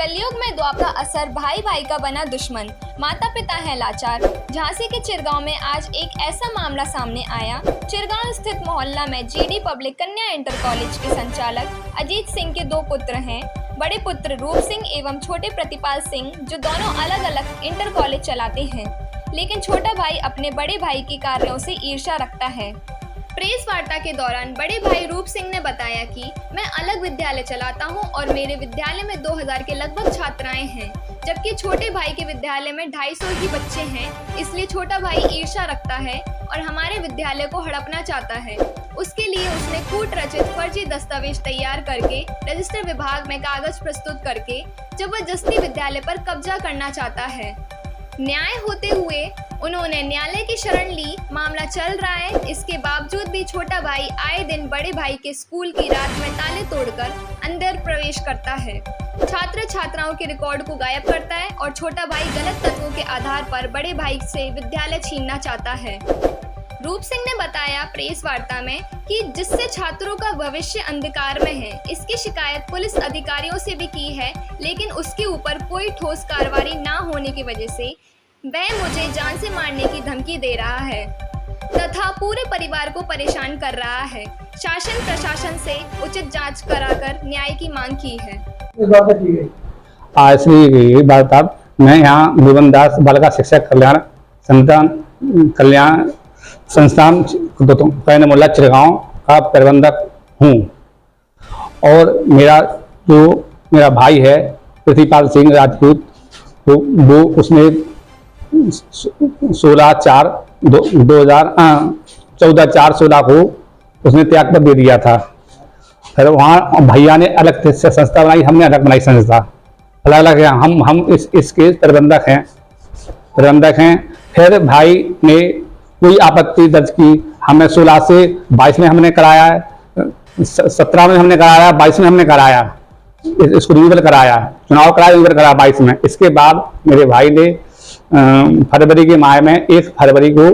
कलयुग में द्वापर असर भाई भाई का बना दुश्मन, माता पिता हैं लाचार। झांसी के चिरगांव में आज एक ऐसा मामला सामने आया। चिरगांव स्थित मोहल्ला में जीडी पब्लिक कन्या इंटर कॉलेज के संचालक अजीत सिंह के दो पुत्र हैं। बड़े पुत्र रूप सिंह एवं छोटे प्रतिपाल सिंह, जो दोनों अलग अलग इंटर कॉलेज चलाते हैं, लेकिन छोटा भाई अपने बड़े भाई के कार्यों से ईर्ष्या रखता है। प्रेस वार्ता के दौरान बड़े भाई रूप सिंह ने बताया कि मैं अलग विद्यालय चलाता हूं और मेरे विद्यालय में 2000 के लगभग छात्राएं हैं, जबकि छोटे भाई के विद्यालय में 250 ही बच्चे हैं। इसलिए छोटा भाई ईर्ष्या रखता है और हमारे विद्यालय को हड़पना चाहता है। उसके लिए उसने कूट रचित फर्जी दस्तावेज तैयार करके रजिस्टर विभाग में कागज प्रस्तुत करके जबरदस्ती विद्यालय पर कब्जा करना चाहता है। न्याय होते हुए उन्होंने न्यायालय की शरण ली। मामला चल रहा है। इसके बावजूद भी छोटा भाई आए दिन बड़े भाई के स्कूल की रात में ताले तोड़कर अंदर प्रवेश करता है, छात्र छात्राओं के रिकॉर्ड को गायब करता है और छोटा भाई गलत तत्वों के आधार पर बड़े भाई से विद्यालय छीनना चाहता है। रूप सिंह ने बताया प्रेस वार्ता में कि जिससे छात्रों का भविष्य अंधकार में है। इसकी शिकायत पुलिस अधिकारियों से भी की है, लेकिन उसके ऊपर कोई ठोस कार्रवाई ना होने की वजह से वह मुझे जान से मारने की धमकी दे रहा है तथा पूरे परिवार को परेशान कर रहा है। शासन प्रशासन से उचित जांच कराकर न्याय की मांग की है। मैं यहाँ भुवन दास बालिका शिक्षक कल्याण संस्थान कैन मोहल्ला चिरगांव का प्रबंधक हूँ और मेरा भाई है प्रतिपाल सिंह राजपूत, वो उसने 14/4/2014 को उसने त्यागपत्र दे दिया था। फिर वहाँ भैया ने अलग संस्था बनाई, हमने अलग बनाई संस्था, अलग अलग है। हम इसके प्रबंधक हैं। फिर भाई ने कोई आपत्ति दर्ज की। हमें 16 से 22 में हमने कराया, 17 में हमने कराया, 22 में हमने कराया, इसको रिन्यूअल कराया, चुनाव कराया, रिन्यूअल कराया 22 में। इसके बाद मेरे भाई ने फरवरी के माह में 1 फरवरी को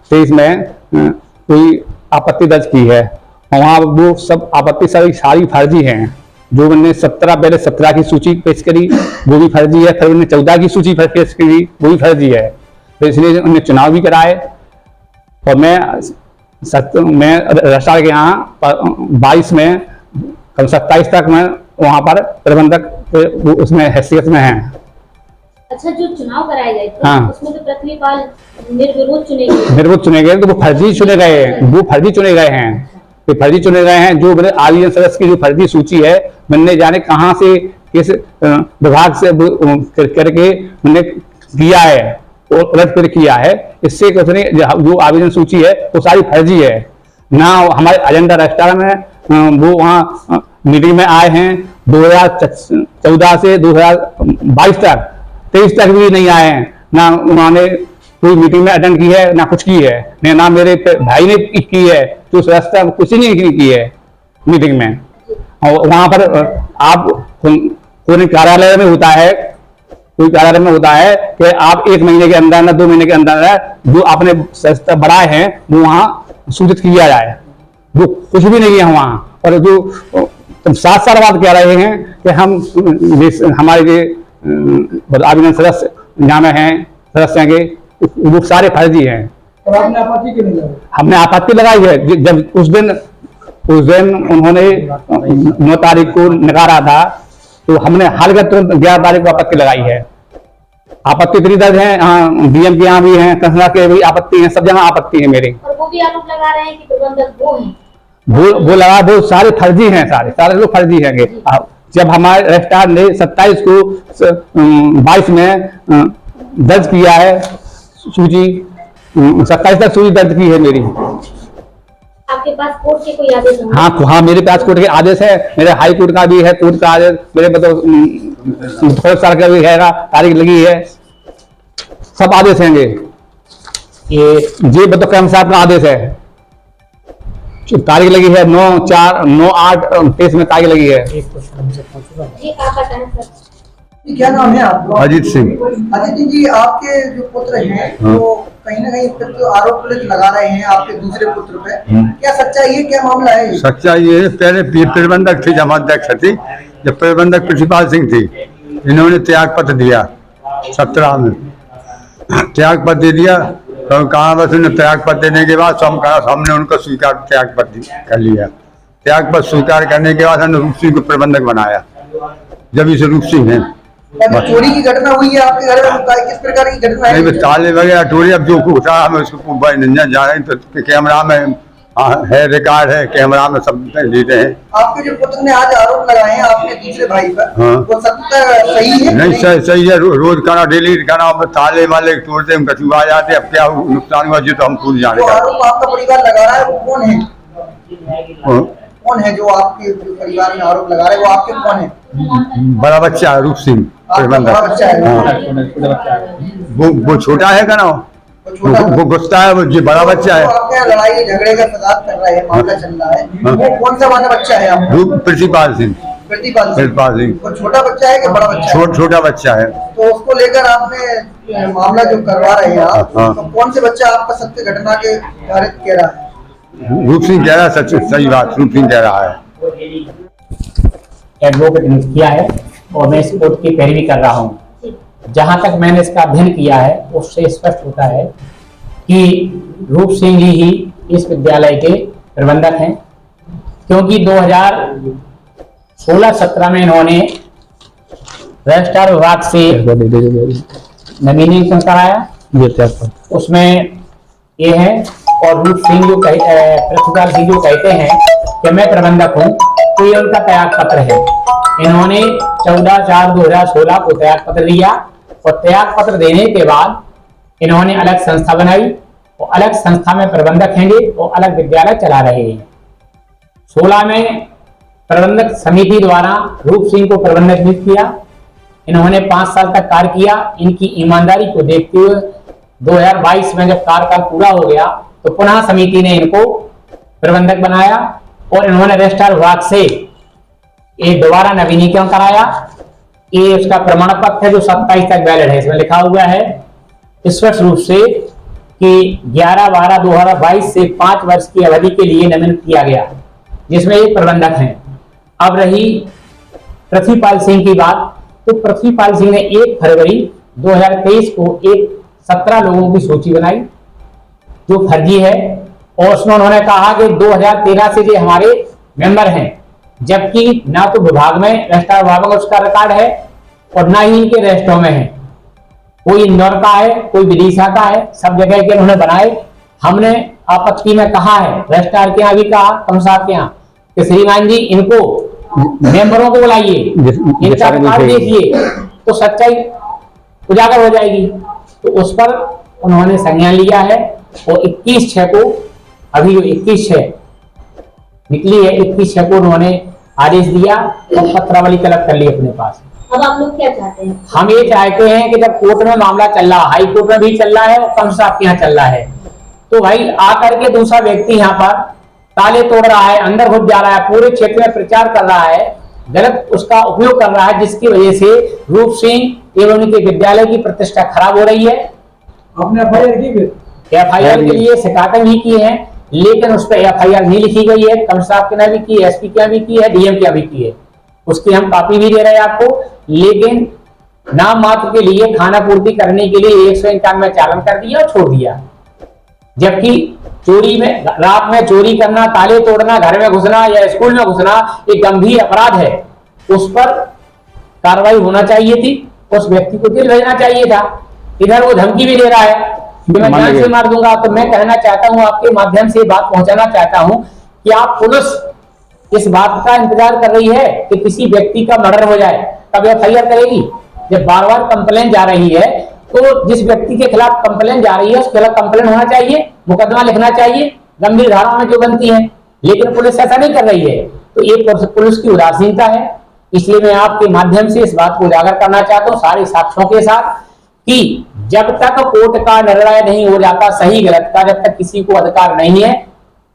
23 में कोई आपत्ति दर्ज की है। वहाँ वो सब आपत्ति सारी फर्जी हैं। जो मैंने 17 की सूची पेश करी वो भी फर्जी है, फिर उन्होंने 14 की सूची पेश करी वो भी फर्जी है। तो इसलिए उन्होंने चुनाव भी कराए और मैं रजिस्ट्रार के यहाँ 22 में 27 तक मैं वहाँ पर प्रबंधक उसमें हैसियत में हैं। अच्छा, जो चुनाव कराए गए थे उसमें तो प्रतिपाल निर्विरोध चुने गए, तो वो फर्जी चुने गए हैं। जो मेरे आवेदन सदस्य की जो फर्जी सूची है, मैंने जाने कहाँ से किस विभाग से करके मैंने किया है और उलट कर किया है। इससे जो आवेदन सूची है वो सारी फर्जी है। ना हमारे एजेंडा रजिस्ट्रार में वो वहाँ मीटिंग में आए हैं 2014 से 2022 तक, 23 तक भी नहीं आए हैं। ना उन्होंने कोई मीटिंग में अटेंड की है, ना कुछ की है, ना मेरे भाई ने की है। जो सदस्य कुछ नहीं की है मीटिंग में। और वहां पर आप कोई कार्यालय में होता है, कि आप 1 महीने के अंदर, ना 2 महीने के अंदर जो आपने सदस्य बढ़ाए हैं वो वहां सूचित किया जाए। वो कुछ भी नहीं है वहां। और जो तुम 7 साल बाद कह रहे हैं कि हम हमारे आवेदन सदस्य यहाँ में हैं, सदस्य के, वो सारे फर्जी हैं। और आपने आपत्ति क्यों नहीं लगाई? हमने आपत्ति लगाई है। जब उस दिन उन्होंने 9 तारीख को नकारा था, तो हमने हाल के तुरंत 11 तारीख को आपत्ति लगाई है। आपत्ति इतनी दर्ज है, डीएम के यहाँ भी है, कंसला के भी आपत्ति है, सब जगह आपत्ति है मेरी। और वो भी आरोप लगा रहे हैं कि प्रबंधक वो हैं, वो सारे फर्जी हैं, सारे लोग फर्जी हैं। जब हमारे रजिस्ट्रार ने 27 को 22 में दर्ज किया है सूची, 27 तक सूची दर्ज की है मेरी। आपके पास कोर्ट के कोई आदेश हैं? हाँ, मेरे पास कोर्ट के आदेश है, मेरे हाई कोर्ट का भी है, कोर्ट का आदेश मेरे थोड़े साल का भी है, तारीख लगी है, सब आदेश हैं। ये क्रम साहब का आदेश है, तारीख लगी है 9/4/9/8/23 में तारीख लगी है। क्या नाम है आपका? अजीत सिंह। अजीत जी, आपके जो पुत्र हैं वो कहीं ना कहीं तो आरोप पुलिस लगा रहे हैं आपके दूसरे पुत्र पे, क्या सच्चाई है, क्या मामला है? सच्चाई ये, पहले प्रबंधक थी, जब अध्यक्ष थी, जब प्रबंधक प्रतिपाल सिंह थी, इन्होंने त्याग पत्र दिया 17 में, त्याग पत्र दे दिया। तो कहा बस उन्होंने त्याग पत्र देने के बाद हमने उनको स्वीकार त्याग पत्र कर लिया। त्याग पत्र स्वीकार करने के बाद हमने रूप सिंह को प्रबंधक बनाया, जब इस रूप सिंह है। चोरी की घटना हुई है आपके घर में, किस प्रकार की घटना है? नहीं, ताले वगैरह टोरी, अब जो उठा हम उसको जा रहे तो कैमरा में है, रिकॉर्ड है, कैमरा में सब लेते हैं। आपके जो पुत्र ने आज आरोप लगाए हैं आपने दूसरे भाई पर, हाँ। वो सत्य सही है? नहीं, सही है। रोज करना, डेली करना, ताले वाले तोड़ते हम कछु आ जाते। अब क्या नुकसान हुआ जो तो हम खुद जाने जो का। आरोप आपका परिवार लगा रहा है वो कौन है? कौन है जो आपके परिवार में आरोप लगा रहे हैं? वो आपके कौन है? बड़ा बच्चा है रूप सिंह प्रबंधक। बड़ा बच्चा है? हाँ। वो छोटा है का ना, वो गुस्सा है, वो जी बड़ा बच्चा है। आपके यहाँ लड़ाई झगड़े का फसाद कर रहे हैं, मामला चल रहा है, हाँ। वो कौन सा वाला बच्चा है आपका? रूप प्रतिपाल सिंह। प्रतिपाल सिंह। वो छोटा बच्चा है कि बड़ा बच्चा है? छोटा बच्चा है। तो उसको लेकर आपने मामला जो करवा रहे हैं आप, हाँ। तो कौन से बच्चा आपका सत्य घटना के बारे में कह रहा है? रूप सिंह कह रहा है, सच सही बात रूप सिंह कह रहा है। एडवोकेट नियुक्त किया है और मैं इस कोर्ट की पैरवी कर रहा हूँ। जहाँ तक मैंने इसका अध्ययन किया है उससे स्पष्ट होता है कि रूप सिंह जी ही इस विद्यालय के प्रबंधक हैं, क्योंकि 2016-17 में इन्होंने रजिस्ट्रार विभाग से नवीनीकरण कराया, उसमें ये है। और रूप सिंह जो पृथ्वीपाल सिंह जो कहते हैं कि मैं प्रबंधक हूँ, तो ये उनका त्याग पत्र है। इन्होंने 14/4/2016 को त्याग पत्र दिया और त्याग पत्र देने के बाद इन्होंने अलग संस्था बनाई और अलग संस्था में प्रबंधक हैंगे और अलग विद्यालय चला रहे हैं। 16 में प्रबंधक समिति द्वारा रूप सिंह को प्रबंधक नियुक्त किया। इन्होंने 5 साल तक कार्य किया। इनकी ईमानदारी को देखते हुए 2022 में जब कार्यकाल पूरा हो गया तो पुनः समिति ने इनको प्रबंधक बनाया और इन्होंने रजिस्ट्रार विभाग से एक दोबारा नवीनीकरण कराया। ये उसका प्रमाण पत्र है जो 27 तक वैलिड है। इसमें लिखा हुआ है स्पष्ट रूप से कि 11/12/2022 से 5 वर्ष की अवधि के लिए नवीन किया गया, जिसमें एक प्रबंधक हैं। अब रही पृथ्वीपाल सिंह की बात, तो पृथ्वीपाल सिंह ने 1 फरवरी 2023 को एक 17 लोगों की सूची बनाई जो फर्जी है, और उसमें उन्होंने कहा कि 2013 से जो हमारे मेंबर हैं, जबकि ना तो विभाग में रजिस्ट्रार विभाग में उसका रिकॉर्ड है और ना ही इनके रजिस्ट्रों में है। कोई इंदौर का है, कोई विदिशा का है, सब जगह के उन्होंने बनाए। हमने आपत्ति में कहा है, रजिस्ट्रार के यहाँ भी कहा, कम साहब के यहाँ, कि श्रीमान जी इनको मेंबरों को बुलाइए, इनका रिकॉर्ड देखिए तो सच्चाई उजागर हो जाएगी। तो उस पर उन्होंने संज्ञान लिया है और 21/6 को, अभी जो 21/6 निकली है, 21/6 को उन्होंने आदेश दिया और पत्रावली तलब कर ली अपने पास। अब आप लोग क्या चाहते हैं? हम ये चाहते हैं कि जब कोर्ट में मामला चल रहा, हाई कोर्ट में भी चल रहा है और कम साहब के यहाँ चल रहा है, तो भाई आकर के दूसरा व्यक्ति यहाँ पर ताले तोड़ रहा है, अंदर घुस जा रहा है, पूरे क्षेत्र में प्रचार कर रहा है, गलत उसका उपयोग कर रहा है, जिसकी वजह से रूप सिंह एवं उनके विद्यालय की प्रतिष्ठा खराब हो रही है। आपने एफआईआर के लिए शिकायतें भी की हैं, लेकिन उस पर एफआईआर नहीं लिखी गई है। कमिश्नर साहब के यहाँ भी की है, एसपी के यहाँ भी की है, डीएम के यहाँ भी की है। उसकी हम कॉपी भी दे रहे हैं आपको, लेकिन नाम मात्र के लिए खाना पूर्ति करने के लिए 191 चालान कर दिया और छोड़ दिया। जबकि चोरी में, रात में चोरी करना, ताले तोड़ना, घर में घुसना या स्कूल में घुसना एक गंभीर अपराध है। उस पर कार्रवाई होना चाहिए थी, उस व्यक्ति को जेल भेजना चाहिए था। इधर वो धमकी भी दे रहा है कि मैं जान से मार दूंगा। तो मैं कहना चाहता हूं, आपके माध्यम से बात पहुंचाना चाहता हूं कि आप पुलिस इस बात का इंतजार कर रही है कि किसी व्यक्ति का मर्डर हो जाए तब एफआईआर करेगी। जब बार बार कंप्लेन जा रही है तो जिस व्यक्ति के खिलाफ कंप्लेन जा रही है उसके खिलाफ कंप्लेन होना चाहिए, मुकदमा लिखना चाहिए गंभीर धाराओं में जो बनती है, लेकिन पुलिस ऐसा नहीं कर रही है। तो ये पुलिस की उदासीनता है। इसलिए मैं आपके माध्यम से इस बात को उजागर करना चाहता हूँ सारे साक्ष्यों के साथ कि जब तक कोर्ट का निर्णय नहीं हो जाता सही गलत का, जब तक किसी को अधिकार नहीं है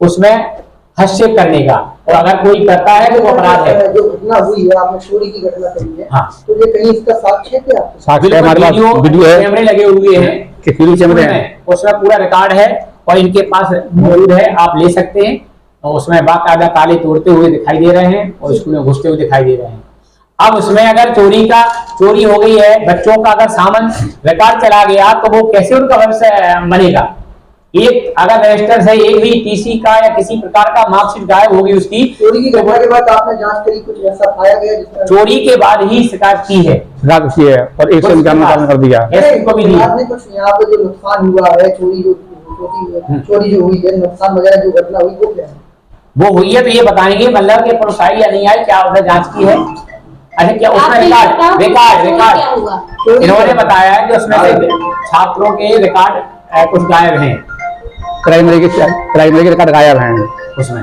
उसमें हस्तक्षेप करने का, और अगर कोई करता है तो वो अपराध है। जो घटना हुई है, आपने चोरी की घटना कही है, हाँ। तो ये कहीं इसका साक्ष्य है क्या? साक्ष्य हमारे पास वीडियो है, कैमरे लगे हुए हैं, कैमरे हैं, उसमें पूरा रिकॉर्ड है और इनके पास मौजूद है, आप ले सकते हैं। और उसमें बाकायदा ताले तोड़ते हुए दिखाई दे रहे हैं और स्कूल में घुसते हुए दिखाई दे रहे हैं। अब उसमें अगर चोरी हो गई है, बच्चों का अगर सामान रिकॉर्ड चला गया तो वो कैसे उनका भविष्य बनेगा। एक अगर रजिस्टर से एक भी टीसी का या किसी प्रकार का मार्कशीट गायब होगी उसकी, चोरी की घटना के बाद आपने जांच करी, कुछ ऐसा पाया गया जिसमें चोरी के बाद ही शिकायत की है और एक से निकाल कर दिया। एसपी को भी दी। आपने कुछ यहाँ पे जो नुकसान हुआ है, चोरी जो हुई है, नुकसान वगैरह जो घटना हुई वो क्या है? वो हुई है तो ये बताएंगे मतलब कि पुलिस आई या नहीं आई, क्या उधर जांच की है। अच्छा, क्या उसमें रिकॉर्ड इन्होंने बताया है कि उसमें से छात्रों के रिकॉर्ड कुछ गायब हैं, प्राइमरी के रिकॉर्ड गायब हैं उसमें।